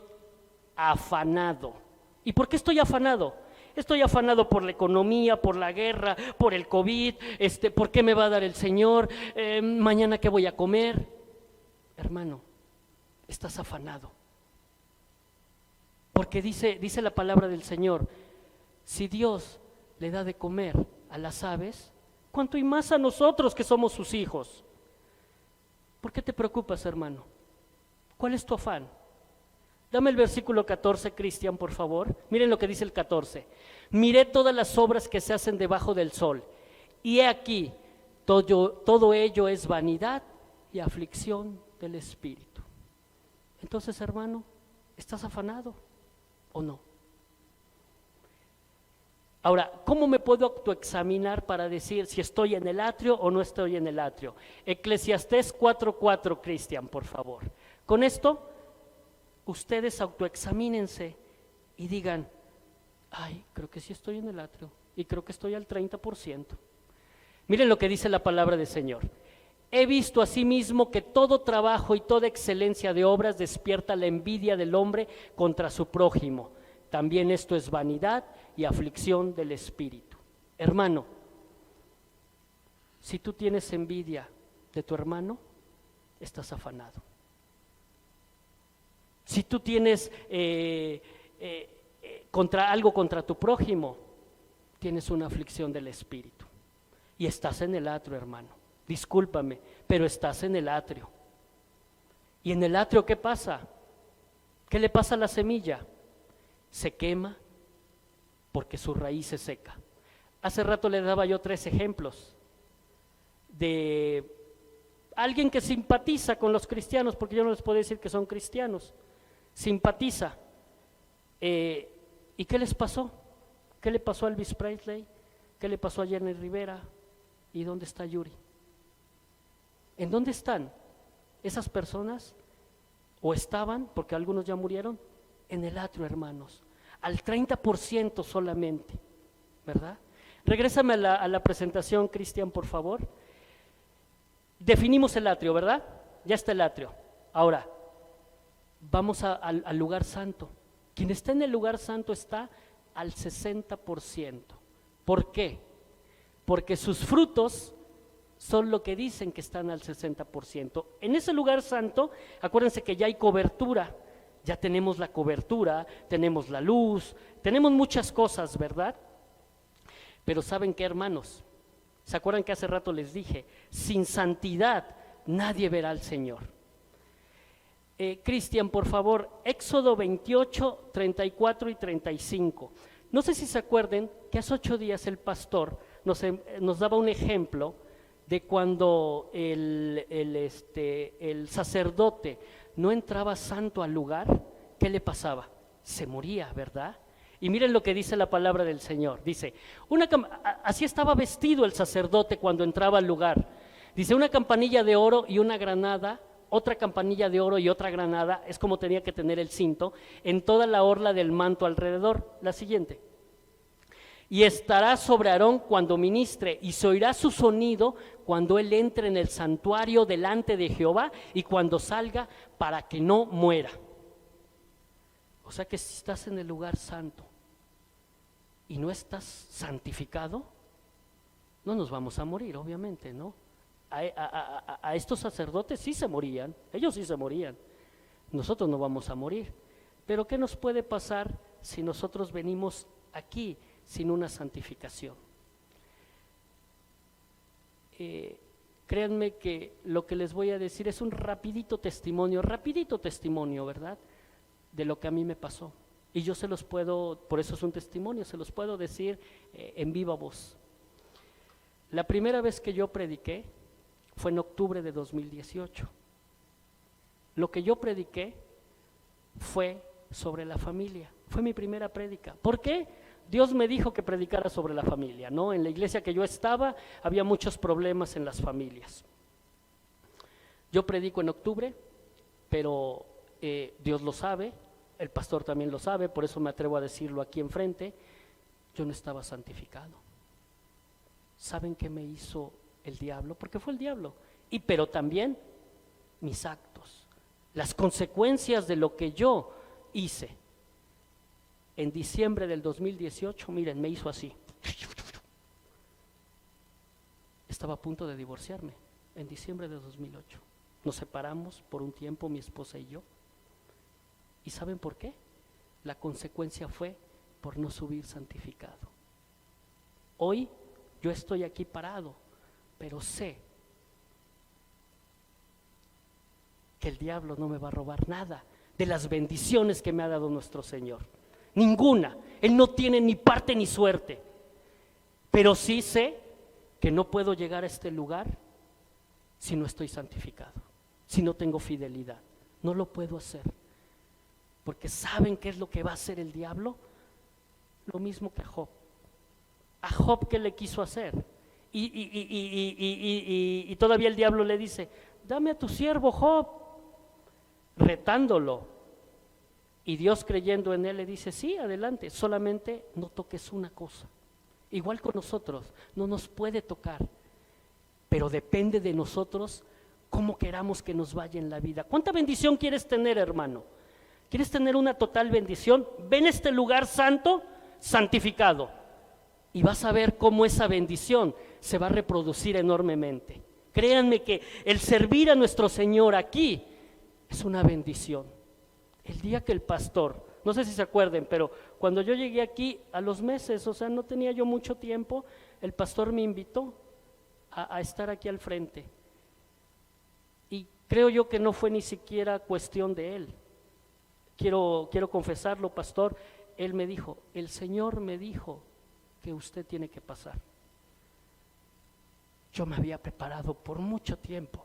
afanado. ¿Y por qué estoy afanado? Estoy afanado por la economía, por la guerra, por el COVID, ¿por qué me va a dar el Señor? Mañana ¿qué voy a comer? Hermano, estás afanado. Porque dice la palabra del Señor, si Dios le da de comer a las aves, ¿cuánto y más a nosotros que somos sus hijos? ¿Por qué te preocupas, hermano? ¿Cuál es tu afán? Dame el versículo 14, Cristian, por favor. Miren lo que dice el 14. Miré todas las obras que se hacen debajo del sol, y he aquí, todo ello es vanidad y aflicción del espíritu. Entonces, hermano, ¿estás afanado o no? Ahora, ¿cómo me puedo autoexaminar para decir si estoy en el atrio o no estoy en el atrio? Eclesiastés 4:4, Cristian, por favor. Con esto, ustedes autoexamínense y digan, ay, creo que sí estoy en el atrio y creo que estoy al 30%. Miren lo que dice la palabra del Señor. He visto asimismo que todo trabajo y toda excelencia de obras despierta la envidia del hombre contra su prójimo. También esto es vanidad y aflicción del espíritu. Hermano, si tú tienes envidia de tu hermano, estás afanado. Si tú tienes contra tu prójimo, tienes una aflicción del espíritu. Y estás en el atrio, hermano. Discúlpame, pero estás en el atrio. ¿Y en el atrio qué pasa? ¿Qué le pasa a la semilla? Se quema porque su raíz se seca. Hace rato le daba yo 3 ejemplos de alguien que simpatiza con los cristianos, porque yo no les puedo decir que son cristianos, simpatiza. ¿Y qué les pasó? ¿Qué le pasó a Elvis Presley? ¿Qué le pasó a Jenny Rivera? ¿Y dónde está Yuri? ¿En dónde están? esas personas o estaban, porque algunos ya murieron, en el atrio, hermanos, al 30% solamente, ¿verdad? Regrésame a la presentación, Cristian, por favor. Definimos el atrio, ¿verdad? Ya está el atrio. Ahora, vamos al lugar santo. Quien está en el lugar santo está al 60%. ¿Por qué? Porque sus frutos son lo que dicen que están al 60%. En ese lugar santo, acuérdense que ya hay cobertura, ya tenemos la cobertura, tenemos la luz, tenemos muchas cosas, ¿verdad? Pero ¿saben qué, hermanos? ¿Se acuerdan que hace rato les dije? Sin santidad nadie verá al Señor. Cristian, por favor, Éxodo 28, 34 y 35. No sé si se acuerden que hace 8 días el pastor nos daba un ejemplo de cuando el sacerdote no entraba santo al lugar, ¿qué le pasaba? Se moría, ¿verdad? Y miren lo que dice la palabra del Señor. Dice, así estaba vestido el sacerdote cuando entraba al lugar. Dice, una campanilla de oro y una granada, otra campanilla de oro y otra granada, es como tenía que tener el cinto, en toda la orla del manto alrededor. La siguiente. Y estará sobre Aarón cuando ministre, y se oirá su sonido cuando él entre en el santuario delante de Jehová y cuando salga, para que no muera. O sea que si estás en el lugar santo y no estás santificado, no nos vamos a morir, obviamente, ¿no? A estos sacerdotes sí se morían, ellos sí se morían, nosotros no vamos a morir. Pero ¿qué nos puede pasar si nosotros venimos aquí sin una santificación? Créanme que lo que les voy a decir es un rapidito testimonio, ¿verdad? De lo que a mí me pasó. Y yo se los puedo, por eso es un testimonio, se los puedo decir en viva voz. La primera vez que yo prediqué fue en octubre de 2018. Lo que yo prediqué fue sobre la familia, fue mi primera prédica. ¿Por qué? Dios me dijo que predicara sobre la familia, ¿no? En la iglesia que yo estaba había muchos problemas en las familias. Yo predico en octubre, pero Dios lo sabe, el pastor también lo sabe, por eso me atrevo a decirlo aquí enfrente. Yo no estaba santificado. ¿Saben qué me hizo el diablo? Porque fue el diablo. Pero también mis actos, las consecuencias de lo que yo hice. En diciembre del 2018, miren, me hizo así. Estaba a punto de divorciarme en diciembre de 2008. Nos separamos por un tiempo, mi esposa y yo. ¿Y saben por qué? La consecuencia fue por no subir santificado. Hoy yo estoy aquí parado, pero sé que el diablo no me va a robar nada de las bendiciones que me ha dado nuestro Señor. Ninguna. Él no tiene ni parte ni suerte. Pero sí sé que no puedo llegar a este lugar si no estoy santificado, si no tengo fidelidad. No lo puedo hacer. Porque ¿saben qué es lo que va a hacer el diablo? Lo mismo que a Job. A Job, ¿qué le quiso hacer? Y todavía el diablo le dice, dame a tu siervo Job, retándolo. Y Dios, creyendo en él, le dice, sí, adelante, solamente no toques una cosa. Igual con nosotros, no nos puede tocar, pero depende de nosotros cómo queramos que nos vaya en la vida. ¿Cuánta bendición quieres tener, hermano? ¿Quieres tener una total bendición? Ven a este lugar santo, santificado, y vas a ver cómo esa bendición se va a reproducir enormemente. Créanme que el servir a nuestro Señor aquí es una bendición. El día que el pastor, no sé si se acuerden, pero cuando yo llegué aquí a los meses, o sea, no tenía yo mucho tiempo, el pastor me invitó a estar aquí al frente. Y creo yo que no fue ni siquiera cuestión de él. Quiero confesarlo, pastor, él me dijo, el Señor me dijo que usted tiene que pasar. Yo me había preparado por mucho tiempo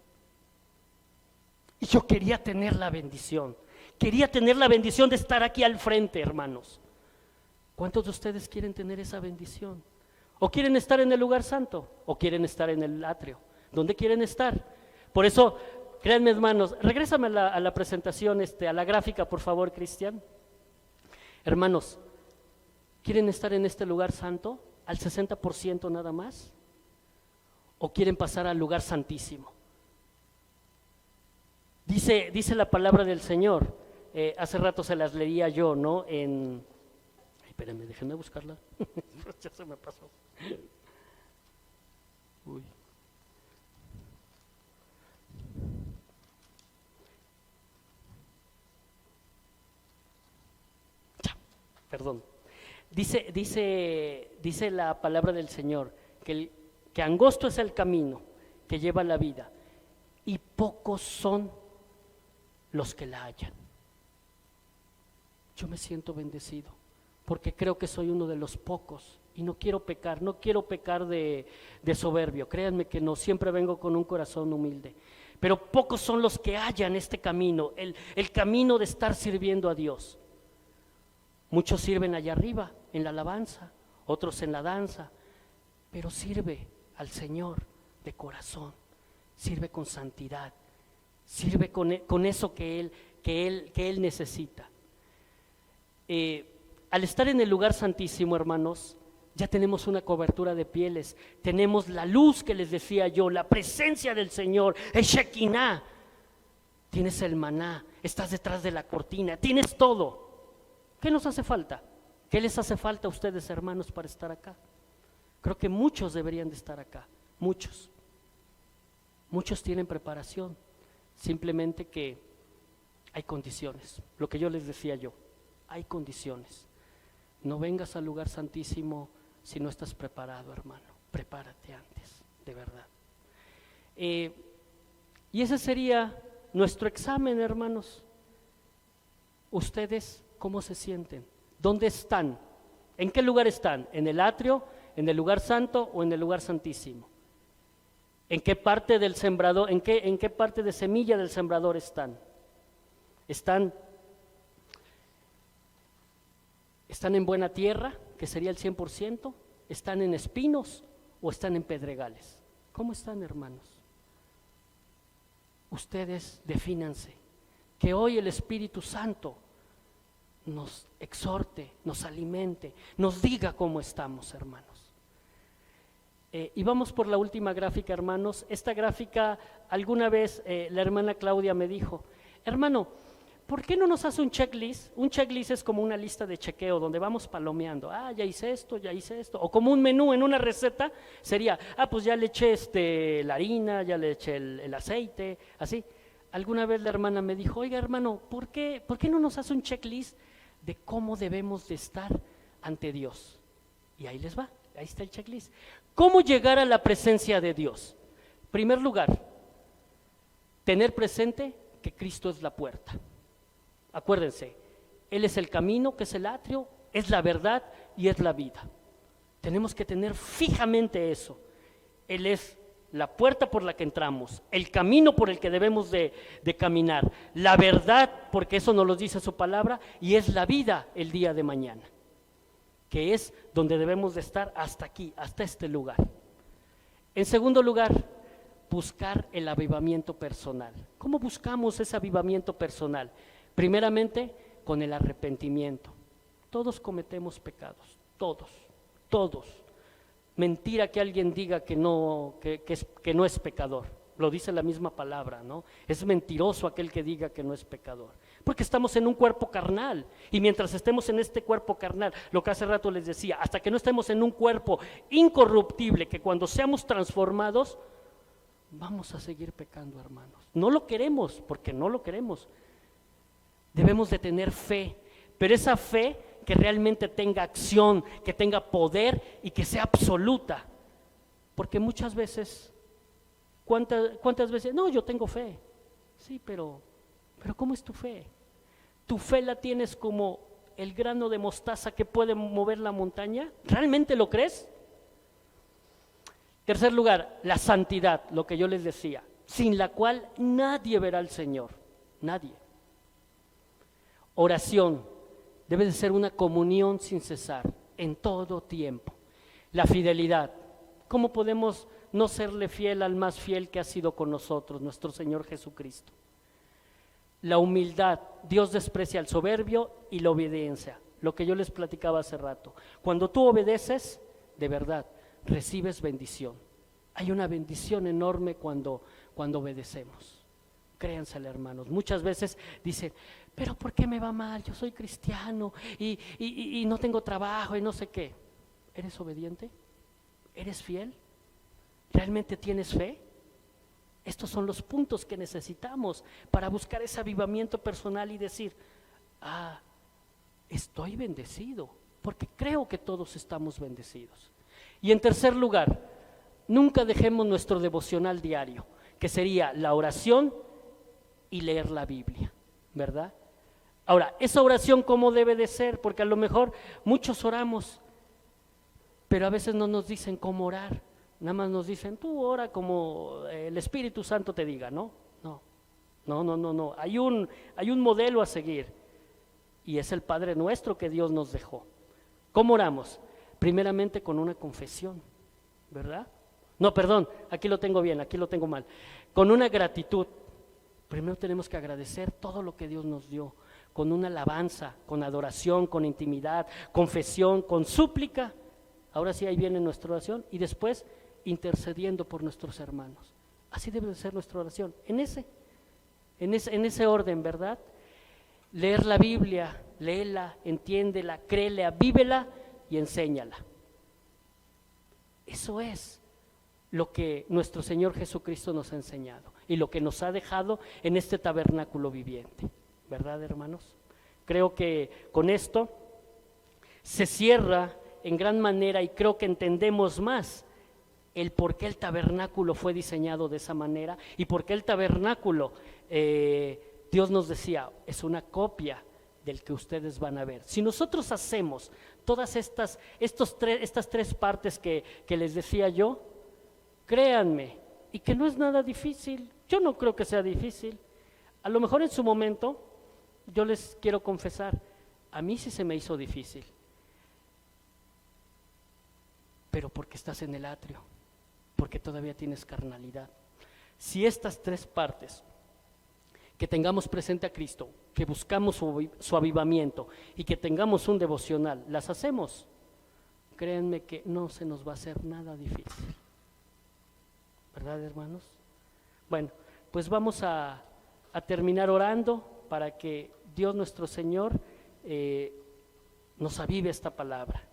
y yo quería tener la bendición. Quería tener la bendición de estar aquí al frente, hermanos. ¿Cuántos de ustedes quieren tener esa bendición? ¿O quieren estar en el lugar santo? ¿O quieren estar en el atrio? ¿Dónde quieren estar? Por eso créanme hermanos, regrésame a la presentación, a la gráfica por favor, Cristian. Hermanos, ¿quieren estar en este lugar santo al 60% nada más? ¿O quieren pasar al lugar santísimo? Dice la palabra del Señor, hace rato se las leía yo, ¿no? Espérenme, déjenme buscarla, ya se me pasó. Uy. Perdón. Dice la palabra del Señor que angosto es el camino que lleva la vida y pocos son los que la hallan. Yo me siento bendecido porque creo que soy uno de los pocos y no quiero pecar de soberbio. Créanme que no, siempre vengo con un corazón humilde, pero pocos son los que hallan este camino, el camino de estar sirviendo a Dios. Muchos sirven allá arriba, en la alabanza, otros en la danza, pero sirve al Señor de corazón, sirve con santidad, sirve con eso que Él necesita. Al estar en el lugar santísimo, hermanos, ya tenemos una cobertura de pieles, tenemos la luz que les decía yo, la presencia del Señor, el Shekinah, tienes el maná, estás detrás de la cortina, tienes todo. ¿Qué nos hace falta? ¿Qué les hace falta a ustedes, hermanos, para estar acá? Creo que muchos deberían de estar acá, muchos tienen preparación, simplemente que hay condiciones, lo que yo les decía yo, hay condiciones. No vengas al lugar santísimo si no estás preparado, hermano, prepárate antes, de verdad. Y ese sería nuestro examen, hermanos. Ustedes, ¿cómo se sienten? ¿Dónde están? ¿En qué lugar están? ¿En el atrio, en el lugar santo o en el lugar santísimo? ¿En qué parte del sembrador, en qué parte de semilla del sembrador están? ¿Están en buena tierra, que sería el 100%? ¿Están en espinos o están en pedregales? ¿Cómo están, hermanos? Ustedes defínanse, que hoy el Espíritu Santo nos exhorte, nos alimente, nos diga cómo estamos, hermanos. Y vamos por la última gráfica, hermanos. Esta gráfica, alguna vez la hermana Claudia me dijo, hermano, ¿por qué no nos hace un checklist? Un checklist es como una lista de chequeo donde vamos palomeando, ya hice esto, o como un menú en una receta, sería, pues ya le eché la harina, ya le eché el aceite, así. Alguna vez la hermana me dijo, oiga hermano, ¿por qué no nos hace un checklist de cómo debemos de estar ante Dios? Y ahí les va, ahí está el checklist. ¿Cómo llegar a la presencia de Dios? Primer lugar, tener presente que Cristo es la puerta. Acuérdense, Él es el camino, que es el atrio, es la verdad y es la vida. Tenemos que tener fijamente eso. Él es la puerta por la que entramos, el camino por el que debemos de caminar, la verdad, porque eso nos lo dice su palabra, y es la vida el día de mañana, que es donde debemos de estar hasta aquí, hasta este lugar. En segundo lugar, buscar el avivamiento personal. ¿Cómo buscamos ese avivamiento personal? Primeramente, con el arrepentimiento. Todos cometemos pecados, todos. Mentira que alguien diga que no es pecador, lo dice la misma palabra, ¿no? Es mentiroso aquel que diga que no es pecador, porque estamos en un cuerpo carnal, y mientras estemos en este cuerpo carnal, lo que hace rato les decía, hasta que no estemos en un cuerpo incorruptible, que cuando seamos transformados, vamos a seguir pecando, hermanos. No lo queremos, porque no lo queremos. Debemos de tener fe, pero esa fe que realmente tenga acción, que tenga poder y que sea absoluta. Porque muchas veces, ¿cuántas veces? No, yo tengo fe. Sí, pero ¿cómo es tu fe? ¿Tu fe la tienes como el grano de mostaza que puede mover la montaña? ¿Realmente lo crees? Tercer lugar, la santidad, lo que yo les decía, sin la cual nadie verá al Señor, nadie. Oración, debe de ser una comunión sin cesar, en todo tiempo. La fidelidad, ¿cómo podemos no serle fiel al más fiel que ha sido con nosotros, nuestro Señor Jesucristo. La humildad, Dios desprecia al soberbio y la obediencia, lo que yo les platicaba hace rato. Cuando tú obedeces, de verdad, recibes bendición. Hay una bendición enorme cuando obedecemos. Créanselo, hermanos. Muchas veces dicen, pero ¿por qué me va mal? Yo soy cristiano y no tengo trabajo y no sé qué. ¿Eres obediente? ¿Eres fiel? ¿Realmente tienes fe? Estos son los puntos que necesitamos para buscar ese avivamiento personal y decir, estoy bendecido, porque creo que todos estamos bendecidos. Y en tercer lugar, nunca dejemos nuestro devocional diario, que sería la oración y leer la Biblia, ¿verdad? Ahora, esa oración, ¿cómo debe de ser? Porque a lo mejor muchos oramos, pero a veces no nos dicen cómo orar. Nada más nos dicen, tú ora como el Espíritu Santo te diga, ¿no? No. Hay un modelo a seguir, y es el Padre Nuestro que Dios nos dejó. ¿Cómo oramos? Primeramente con una confesión, ¿verdad? No, perdón, aquí lo tengo bien, aquí lo tengo mal. Con una gratitud. Primero tenemos que agradecer todo lo que Dios nos dio, con una alabanza, con adoración, con intimidad, confesión, con súplica. Ahora sí, ahí viene nuestra oración, y después intercediendo por nuestros hermanos. Así debe de ser nuestra oración, en ese orden, ¿verdad? Leer la Biblia, léela, entiéndela, créela, vívela y enséñala. Eso es lo que nuestro Señor Jesucristo nos ha enseñado y lo que nos ha dejado en este tabernáculo viviente, ¿verdad, hermanos? Creo que con esto se cierra en gran manera, y creo que entendemos más el por qué el tabernáculo fue diseñado de esa manera y por qué el tabernáculo, Dios nos decía, es una copia del que ustedes van a ver. Si nosotros hacemos todas estas tres partes que les decía yo, créanme, y que no es nada difícil. Yo no creo que sea difícil. A lo mejor en su momento, yo les quiero confesar, a mí sí se me hizo difícil, pero porque estás en el atrio, porque todavía tienes carnalidad. Si estas tres partes, que tengamos presente a Cristo, que buscamos su avivamiento y que tengamos un devocional, las hacemos, créanme que no se nos va a hacer nada difícil, ¿verdad, hermanos? Bueno, pues vamos a terminar orando para que Dios nuestro Señor nos avive esta palabra.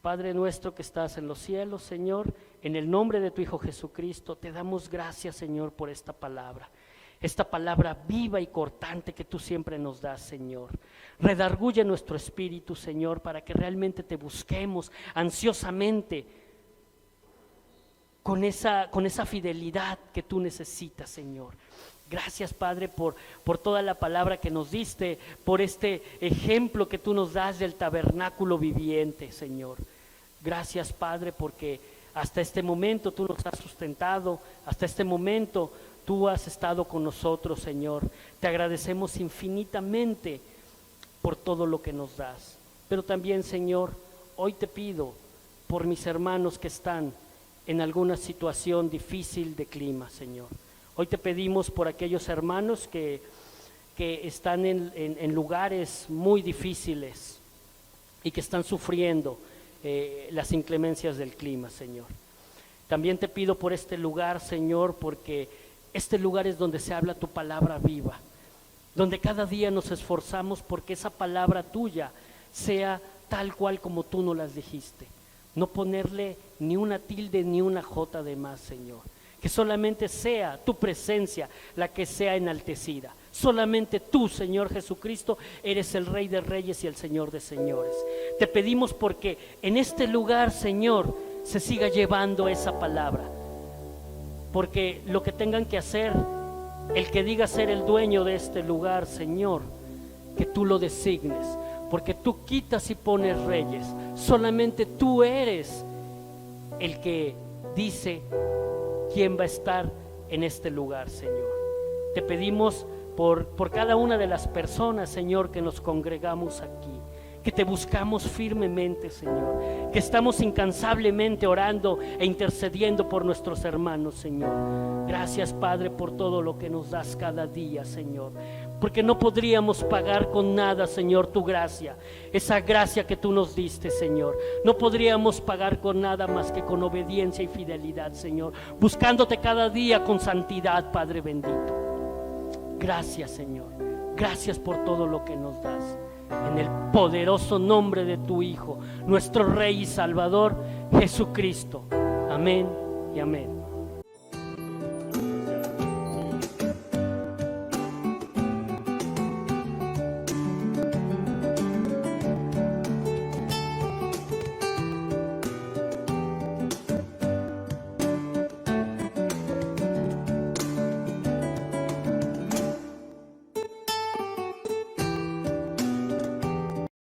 Padre nuestro que estás en los cielos, Señor, en el nombre de tu Hijo Jesucristo, te damos gracias, Señor, por esta palabra viva y cortante que tú siempre nos das, Señor. Redarguye nuestro espíritu, Señor, para que realmente te busquemos ansiosamente con esa fidelidad que tú necesitas, Señor. Gracias, Padre, por toda la palabra que nos diste, por este ejemplo que tú nos das del tabernáculo viviente, Señor. Gracias, Padre, porque hasta este momento tú nos has sustentado, hasta este momento tú has estado con nosotros, Señor. Te agradecemos infinitamente por todo lo que nos das. Pero también, Señor, hoy te pido por mis hermanos que están en alguna situación difícil de clima, Señor. Hoy te pedimos por aquellos hermanos que están en lugares muy difíciles y que están sufriendo las inclemencias del clima, Señor. También te pido por este lugar, Señor, porque este lugar es donde se habla tu palabra viva, donde cada día nos esforzamos porque esa palabra tuya sea tal cual como tú nos las dijiste. No ponerle ni una tilde ni una jota de más, Señor. Que solamente sea tu presencia la que sea enaltecida. Solamente tú, Señor Jesucristo, eres el Rey de Reyes y el Señor de Señores. Te pedimos porque en este lugar, Señor, se siga llevando esa palabra. Porque lo que tengan que hacer, el que diga ser el dueño de este lugar, Señor, que tú lo designes. Porque tú quitas y pones reyes. Solamente tú eres el que dice quién va a estar en este lugar, Señor. Te pedimos por cada una de las personas, Señor, que nos congregamos aquí, que te buscamos firmemente, Señor, que estamos incansablemente orando e intercediendo por nuestros hermanos, Señor. Gracias, Padre, por todo lo que nos das cada día, Señor, porque no podríamos pagar con nada, Señor, tu gracia, esa gracia que tú nos diste, Señor. No podríamos pagar con nada más que con obediencia y fidelidad, Señor, buscándote cada día con santidad, Padre bendito. Gracias, Señor, gracias por todo lo que nos das. En el poderoso nombre de tu Hijo, nuestro Rey y Salvador, Jesucristo. Amén y amén.